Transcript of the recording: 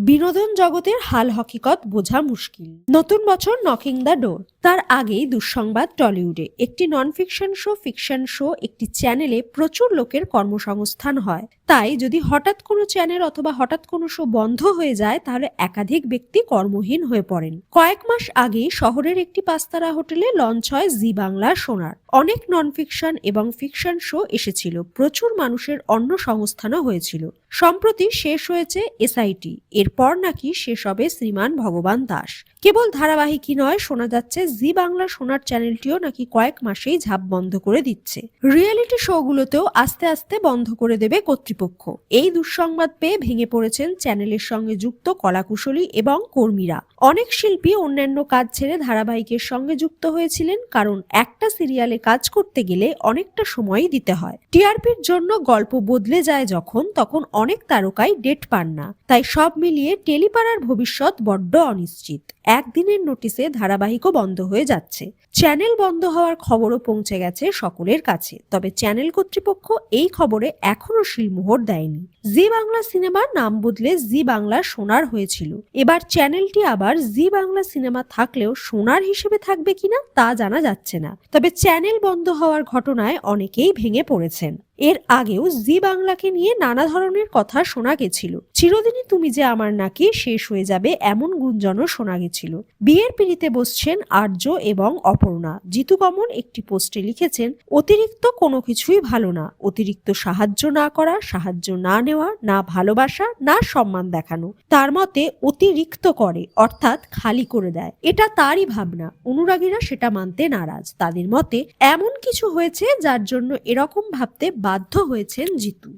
বিনোদন জগতের হাল হকিকত বোঝা মুশকিল। নতুন বছর নকিং দ্য ডোর। তার আগেই দুঃসংবাদ টলিউডে একটি নন ফিকশন শো একটি চ্যানেলে প্রচুর লোকের কর্মসংস্থান হয়। তাই যদি হঠাৎ কোনো চ্যানেল অথবা হঠাৎ কোনো শো বন্ধ হয়ে যায় তাহলে একাধিক ব্যক্তি কর্মহীন হয়ে পড়েন। কয়েক মাস আগেই শহরের একটি পাঁচতারা হোটেলে লঞ্চ হয় জি বাংলা সোনার। অনেক নন ফিকশন এবং ফিকশন শো এসেছিল, প্রচুর মানুষের অন্ন সংস্থানও হয়েছিল। সম্প্রতি শেষ হয়েছে এসআইটি, এরপর নাকি শেষ হবে শ্রীমান ভগবান দাস। কেবল ধারাবাহিকই নয়, শোনা যাচ্ছে জি বাংলা সোনার চ্যানেলটিও নাকি কয়েক মাসেই ঝাঁপ বন্ধ করে দিচ্ছে। রিয়েলিটি শোগুলোতেও আস্তে আস্তে বন্ধ করে দেবে কর্তৃপক্ষ। এই দুঃসংবাদ পেয়ে ভেঙে পড়েছেন চ্যানেলের সঙ্গে যুক্ত কলাকুশলী এবং কর্মীরা। অনেক শিল্পী অন্যান্য কাজ ছেড়ে ধারাবাহিকের সঙ্গে যুক্ত হয়েছিলেন, কারণ একটা সিরিয়ালে কাজ করতে গেলে অনেকটা সময়ই দিতে হয়। টিআরপির জন্য গল্প বদলে যায় যখন, তখন অনেক তারকাই ডেট পান না। তাই সব মিলিয়ে টেলিপাড়ার ভবিষ্যৎ বড্ড অনিশ্চিত। একদিনের নোটিশে ধারাবাহিকও বন্ধ হয়ে যাচ্ছে। চ্যানেল বন্ধ হওয়ার খবরও পৌঁছে গেছে সকলের কাছে, তবে চ্যানেল কর্তৃপক্ষ এই খবরে এখনো শিলমোহর দেয়নি। জি বাংলা সিনেমার নাম বদলে জি বাংলা সোনার হয়েছিল। এবার চ্যানেলটি আবার জি বাংলা সিনেমা থাকলেও সোনার হিসেবে থাকবে কিনা তা জানা যাচ্ছে না। তবে চ্যানেল বন্ধ হওয়ার ঘটনায় অনেকেই ভেঙে পড়েছেন। এর আগেও জি বাংলাকে নিয়ে নানা ধরনের কথা শোনা গেছিল। চিরদিনই তুমি যে আমার নাকি শেষ হয়ে যাবে এমন গুঞ্জনও শোনা গেছিল। বিয়ের পিঁড়িতে বসছেন আর্য এবং অপর্ণা। জিতু কমল একটি পোস্টে লিখেছেন, অতিরিক্ত কোনো কিছুই ভালো না। অতিরিক্ত সাহায্য না করা, সাহায্য না নেওয়া, না ভালোবাসা, না সম্মান দেখানো। তার মতে অতিরিক্ত করে, অর্থাৎ খালি করে দেয়। এটা তারই ভাবনা। অনুরাগীরা সেটা মানতে নারাজ। তাদের মতে এমন কিছু হয়েছে যার জন্য এরকম ভাবতে বাধ্য হয়েছেন জিতু।